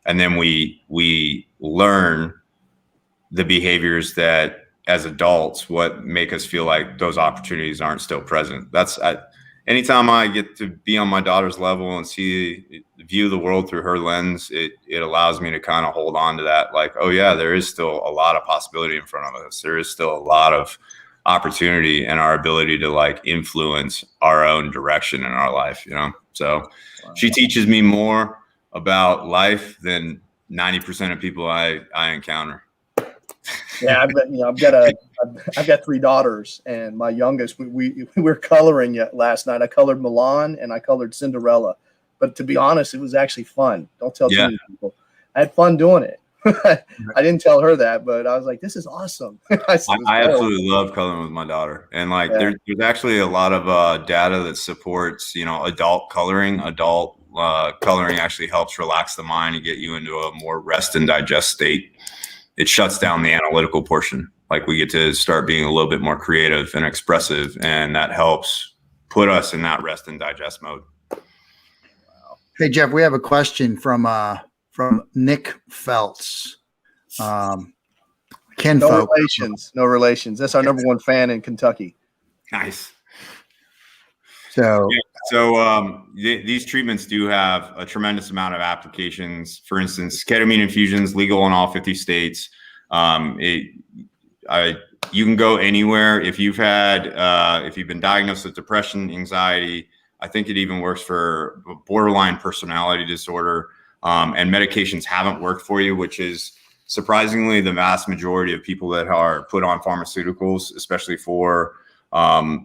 And then we learn the behaviors that as adults, what make us feel like those opportunities aren't still present. Anytime I get to be on my daughter's level and view the world through her lens, it allows me to kind of hold on to that. Like, oh yeah, there is still a lot of possibility in front of us. There is still a lot of opportunity and our ability to influence our own direction in our life, So she teaches me more about life than 90% of people I encounter. Yeah, I've got 3 daughters, and my youngest, we were coloring last night. I colored Milan and I colored Cinderella, but to be honest, it was actually fun. Don't tell too many people. I had fun doing it. I didn't tell her that, but I was like, "This is awesome." I absolutely love coloring with my daughter, and there's actually a lot of data that supports adult coloring. Coloring actually helps relax the mind and get you into a more rest and digest state. It shuts down the analytical portion. We get to start being a little bit more creative and expressive, and that helps put us in that rest and digest mode. Wow. Hey, Jeff, we have a question from Nick Feltz. No relations. That's our number one fan in Kentucky. Nice. So, these treatments do have a tremendous amount of applications. For instance, ketamine infusions legal in all 50 states. You can go anywhere. If you've been diagnosed with depression, anxiety, I think it even works for borderline personality disorder, and medications haven't worked for you, which is surprisingly the vast majority of people that are put on pharmaceuticals, especially for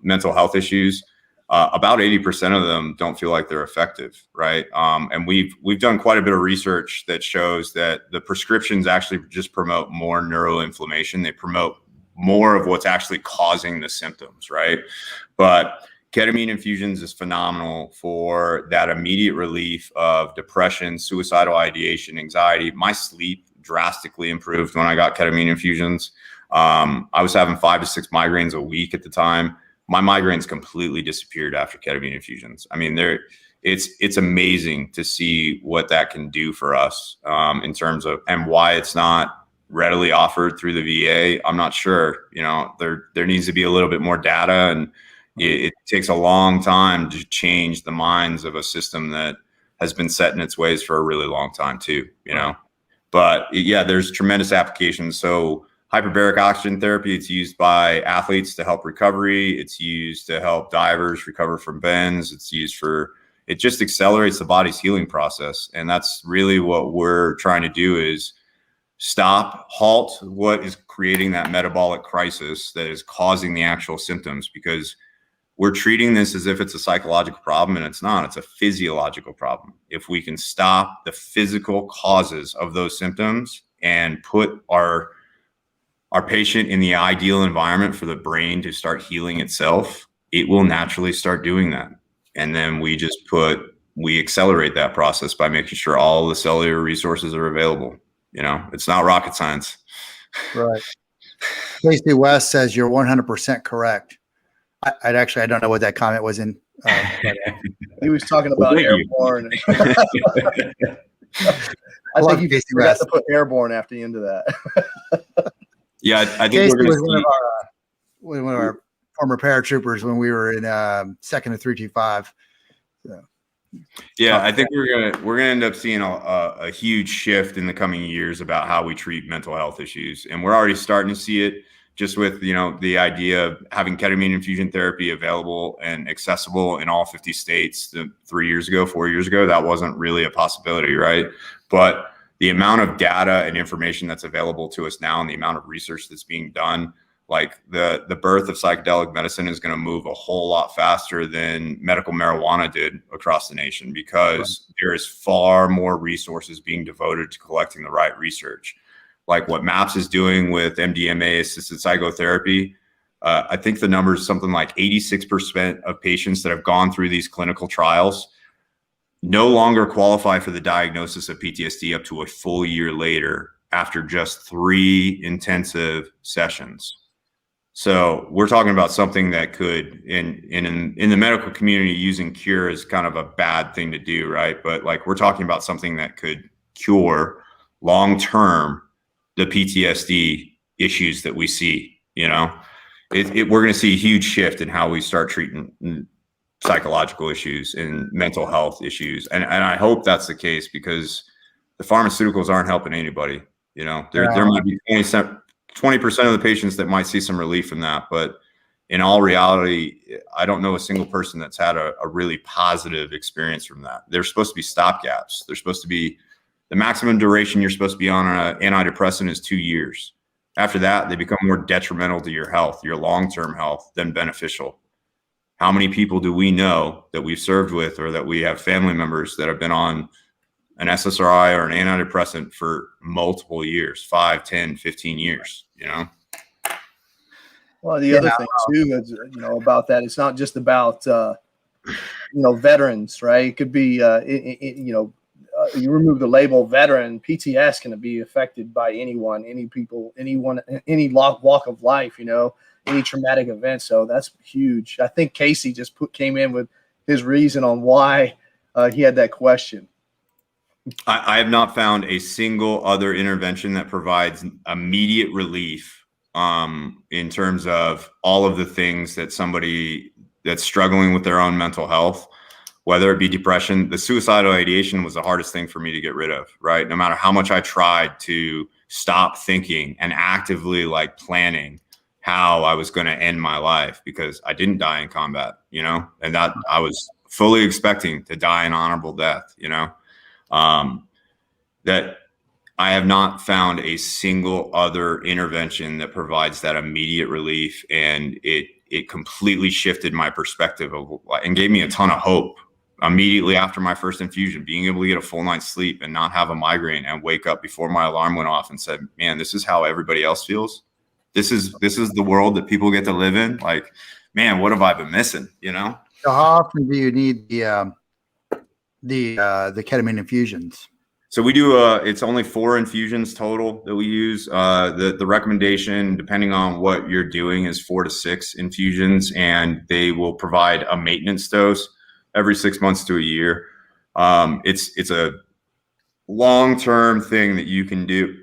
mental health issues. About 80% of them don't feel like they're effective, right? And we've done quite a bit of research that shows that the prescriptions actually just promote more neuroinflammation. They promote more of what's actually causing the symptoms, right? But ketamine infusions is phenomenal for that immediate relief of depression, suicidal ideation, anxiety. My sleep drastically improved when I got ketamine infusions. I was having 5 to 6 migraines a week at the time. My migraines completely disappeared after ketamine infusions. I mean, it's amazing to see what that can do for us in terms of, and why it's not readily offered through the VA. I'm not sure. There needs to be a little bit more data, and it takes a long time to change the minds of a system that has been set in its ways for a really long time too, But yeah, there's tremendous applications. So hyperbaric oxygen therapy, it's used by athletes to help recovery. It's used to help divers recover from bends. It just accelerates the body's healing process. And that's really what we're trying to do, is halt what is creating that metabolic crisis that is causing the actual symptoms, because we're treating this as if it's a psychological problem, and it's not. It's a physiological problem. If we can stop the physical causes of those symptoms and put our patient in the ideal environment for the brain to start healing itself, it will naturally start doing that. And then we accelerate that process by making sure all the cellular resources are available. It's not rocket science. Right. Casey West says you're 100% correct. I don't know what that comment was in. He was talking about airborne. I think you forgot to put airborne after the end of that. Yeah, I think Casey was one of our former paratroopers when we were in 2nd of 325. So. Yeah, I think we're gonna end up seeing a huge shift in the coming years about how we treat mental health issues, and we're already starting to see it just with the idea of having ketamine infusion therapy available and accessible in all 50 states. 4 years ago, that wasn't really a possibility, right? But the amount of data and information that's available to us now, and the amount of research that's being done, like the birth of psychedelic medicine is going to move a whole lot faster than medical marijuana did across the nation, because there is far more resources being devoted to collecting the right research. Like what MAPS is doing with MDMA assisted psychotherapy. I think the number is something like 86% of patients that have gone through these clinical trials no longer qualify for the diagnosis of PTSD up to a full year later, after just 3 intensive sessions. So we're talking about something that could, in the medical community, using cure is kind of a bad thing to do, right? But like, we're talking about something that could cure long-term the PTSD issues that we see. We're going to see a huge shift in how we start treating psychological issues and mental health issues. And I hope that's the case, because the pharmaceuticals aren't helping anybody. There might be 20% of the patients that might see some relief from that. But in all reality, I don't know a single person that's had a really positive experience from that. They're supposed to be stopgaps. They're supposed to be, the maximum duration you're supposed to be on an antidepressant is 2 years. After that, they become more detrimental to your health, your long-term health, than beneficial. How many people do we know that we've served with, or that we have family members that have been on an SSRI or an antidepressant for multiple years, 5, 10, 15 years, Well, the other thing too is, about that, it's not just about, veterans, right? It could be, you remove the label veteran, PTS can be affected by anyone, any walk of life, any traumatic event. So that's huge. I think Casey just came in with his reason on why he had that question. I have not found a single other intervention that provides immediate relief in terms of all of the things that somebody that's struggling with their own mental health, whether it be depression. The suicidal ideation was the hardest thing for me to get rid of, right? No matter how much I tried to stop thinking and actively like planning how I was going to end my life, because I didn't die in combat, you know, and that I was fully expecting to die an honorable death, you know. That I have not found a single other intervention that provides that immediate relief, and it completely shifted my perspective of and gave me a ton of hope immediately after my first infusion, being able to get a full night's sleep and not have a migraine and wake up before my alarm went off and said, man, this is how everybody else feels. This is the world that people get to live in. Like, man, what have I been missing? You know? So how often do you need the ketamine infusions? So we do, it's only 4 infusions total that we use. The recommendation, depending on what you're doing, is 4 to 6 infusions, and they will provide a maintenance dose every 6 months to a year. It's a long-term thing that you can do.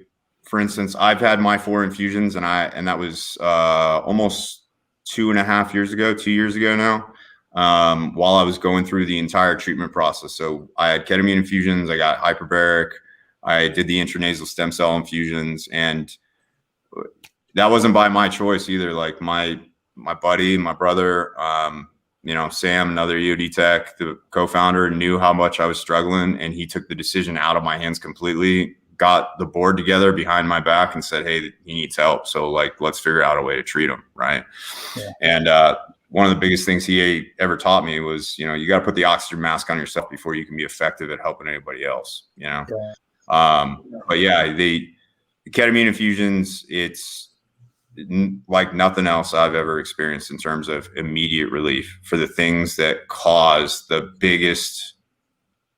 For instance, I've had my 4 infusions, and that was almost 2.5 years ago, 2 years ago now. While I was going through the entire treatment process. So I had ketamine infusions, I got hyperbaric, I did the intranasal stem cell infusions, and that wasn't by my choice either. Like my buddy, my brother, you know, Sam, another EOD tech, the co-founder, knew how much I was struggling, and he took the decision out of my hands completely, got the board together behind my back and said, hey, he needs help. So like, let's figure out a way to treat him. Right. Yeah. And, one of the biggest things he ever taught me was, you know, you got to put the oxygen mask on yourself before you can be effective at helping anybody else, you know? Yeah. But yeah, the ketamine infusions, it's like nothing else I've ever experienced in terms of immediate relief for the things that cause the biggest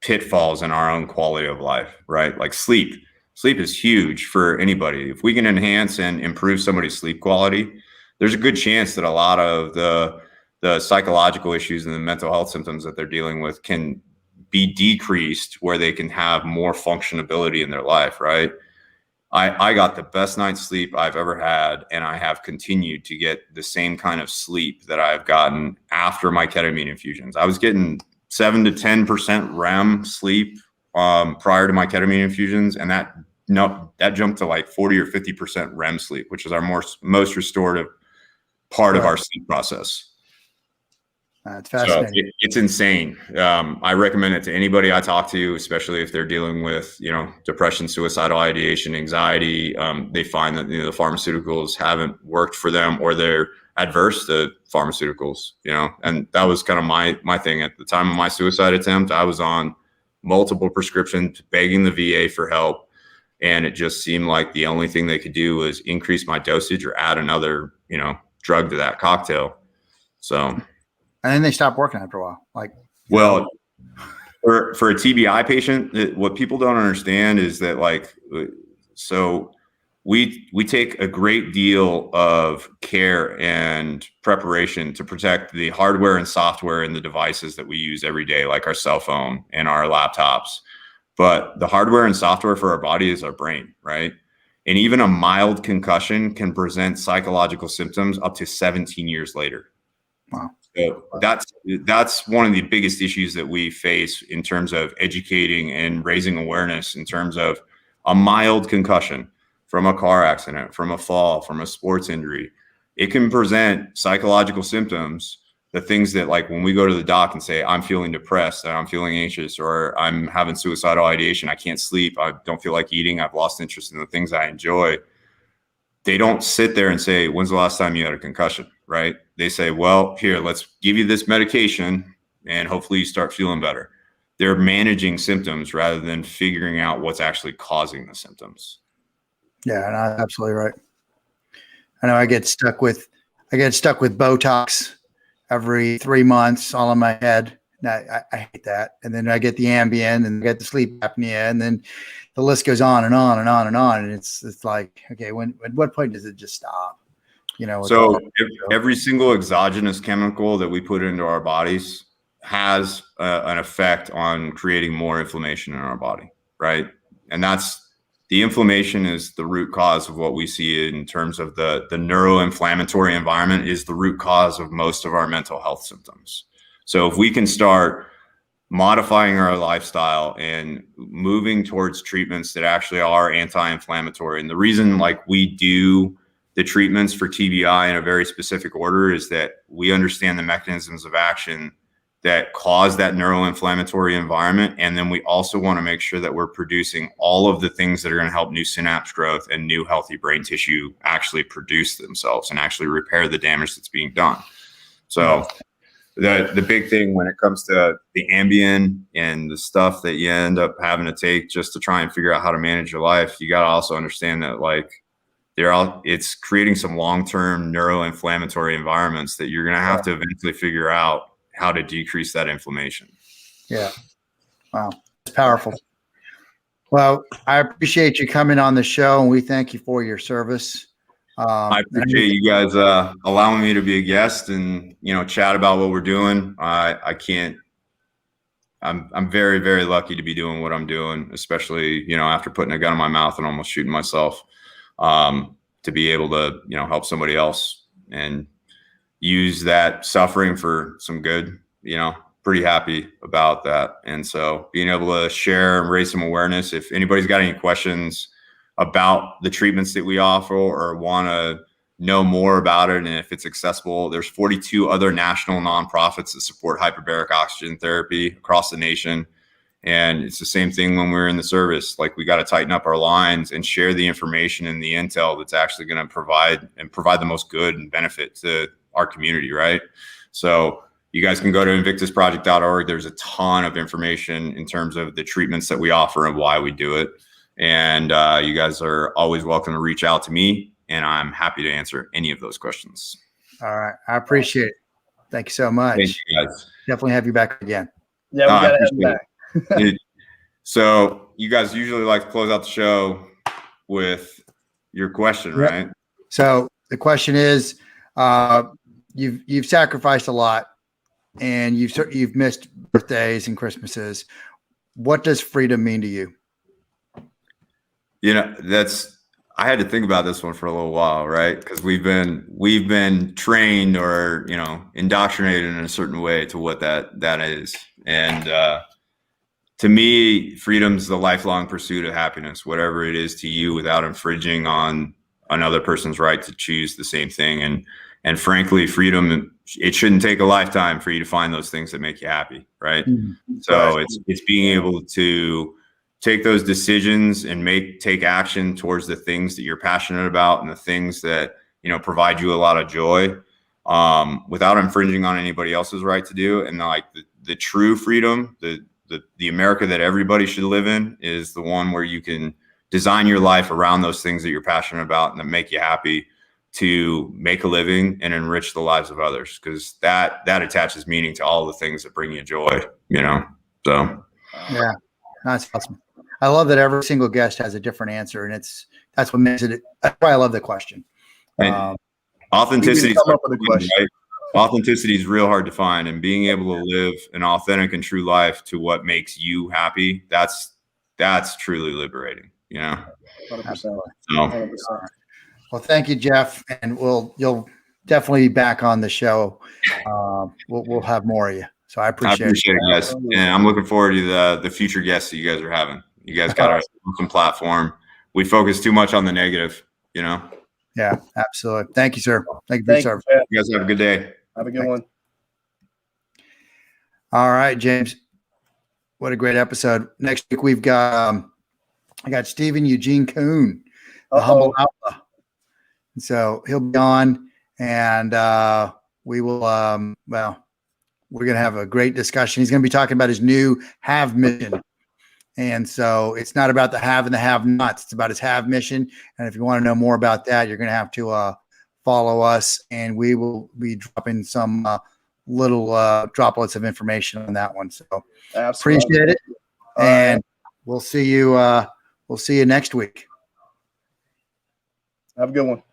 pitfalls in our own quality of life, right? Like sleep. Sleep is huge for anybody. If we can enhance and improve somebody's sleep quality, there's a good chance that a lot of the psychological issues and the mental health symptoms that they're dealing with can be decreased, where they can have more functionability in their life, right? I got the best night's sleep I've ever had, and I have continued to get the same kind of sleep that I've gotten after my ketamine infusions. I was getting 7 to 10% REM sleep prior to my ketamine infusions, and that jumped to like 40 or 50% REM sleep, which is our most restorative part of our sleep process. That's fascinating. So it's insane. I recommend it to anybody I talk to, especially if they're dealing with, you know, depression, suicidal ideation, anxiety. They find that, you know, the pharmaceuticals haven't worked for them, or they're adverse to pharmaceuticals, you know. And that was kind of my thing at the time of my suicide attempt. I was on multiple prescriptions, begging the VA for help. And it just seemed like the only thing they could do was increase my dosage or add another, you know, drug to that cocktail. So, and then they stop working after a while. Like, well, for a TBI patient, what people don't understand is that, like, so we take a great deal of care and preparation to protect the hardware and software and the devices that we use every day, like our cell phone and our laptops. But the hardware and software for our body is our brain, right? And even a mild concussion can present psychological symptoms up to 17 years later. Wow. So that's one of the biggest issues that we face in terms of educating and raising awareness in terms of a mild concussion from a car accident, from a fall, from a sports injury. It can present psychological symptoms, the things that, like, when we go to the doc and say, I'm feeling depressed, or I'm feeling anxious, or I'm having suicidal ideation, I can't sleep, I don't feel like eating, I've lost interest in the things I enjoy. They don't sit there and say, when's the last time you had a concussion, right? They say, well, here, let's give you this medication and hopefully you start feeling better. They're managing symptoms rather than figuring out what's actually causing the symptoms. Yeah, and absolutely right. I know I get stuck with Botox every 3 months, all in my head. I hate that. And then I get the Ambien, and I get the sleep apnea, and then the list goes on and on and on and on. And it's like, okay, at what point does it just stop? You know. So every single exogenous chemical that we put into our bodies has an effect on creating more inflammation in our body, right? And the inflammation is the root cause of what we see in terms of the neuroinflammatory environment is the root cause of most of our mental health symptoms. So if we can start modifying our lifestyle and moving towards treatments that actually are anti-inflammatory, and the reason like we do the treatments for TBI in a very specific order is that we understand the mechanisms of action that cause that neuroinflammatory environment. And then we also want to make sure that we're producing all of the things that are going to help new synapse growth and new healthy brain tissue actually produce themselves and actually repair the damage that's being done. So the big thing when it comes to the Ambien and the stuff that you end up having to take just to try and figure out how to manage your life, you got to also understand that like it's creating some long-term neuroinflammatory environments that you're going to have to eventually figure out how to decrease that inflammation. Yeah. Wow. It's powerful. Well, I appreciate you coming on the show, and we thank you for your service. I appreciate you guys allowing me to be a guest and, chat about what we're doing. I'm very, very lucky to be doing what I'm doing, especially, after putting a gun in my mouth and almost shooting myself, to be able to, help somebody else and use that suffering for some good, pretty happy about that. And so being able to share and raise some awareness, if anybody's got any questions about the treatments that we offer or want to know more about it, and if it's accessible, there's 42 other national nonprofits that support hyperbaric oxygen therapy across the nation. And it's the same thing when we're in the service. Like we got to tighten up our lines and share the information and the intel that's actually going to provide the most good and benefit to our community, right? So you guys can go to invictusproject.org. There's a ton of information in terms of the treatments that we offer and why we do it. And you guys are always welcome to reach out to me, and I'm happy to answer any of those questions. All right. I appreciate it. Thank you so much. Thank you guys. Definitely have you back again. Yeah, we got to have you back. So you guys usually like to close out the show with your question, right? So the question is, you've sacrificed a lot, and you've missed birthdays and Christmases. What does freedom mean to you? I had to think about this one for a little while, right? Because we've been trained or indoctrinated in a certain way to what that is, and to me, freedom's the lifelong pursuit of happiness, whatever it is to you, without infringing on another person's right to choose the same thing. And frankly, freedom, it shouldn't take a lifetime for you to find those things that make you happy, right? Mm-hmm. So it's being able to take those decisions and take action towards the things that you're passionate about and the things that provide you a lot of joy, without infringing on anybody else's right to do. And like the true freedom, the America that everybody should live in, is the one where you can design your life around those things that you're passionate about and that make you happy, to make a living and enrich the lives of others, because that attaches meaning to all the things that bring you joy, so. Yeah, that's awesome. I love that every single guest has a different answer, and that's what makes it. That's why I love the question. Authenticity. Right? Authenticity is real hard to find, and being able to live an authentic and true life to what makes you happy, that's truly liberating, 100%. So, 100%. Well, thank you, Jeff, and you'll definitely be back on the show. We'll have more of you. So I appreciate it, guys, and I'm looking forward to the future guests that you guys are having. You guys got our awesome platform. We focus too much on the negative, Yeah, absolutely. Thank you, sir. Thank you for your service. You guys have a good day. Have a good one. All right, James. What a great episode. Next week we've got I got Stephen Eugene Kuhn, the Humble Outlaw. So he'll be on, and we will we're going to have a great discussion. He's going to be talking about his new have mission. And so it's not about the have and the have nots. It's about his have mission. And if you want to know more about that, you're going to have to follow us, and we will be dropping some little droplets of information on that one. So appreciate it. And we'll see you next week. Have a good one.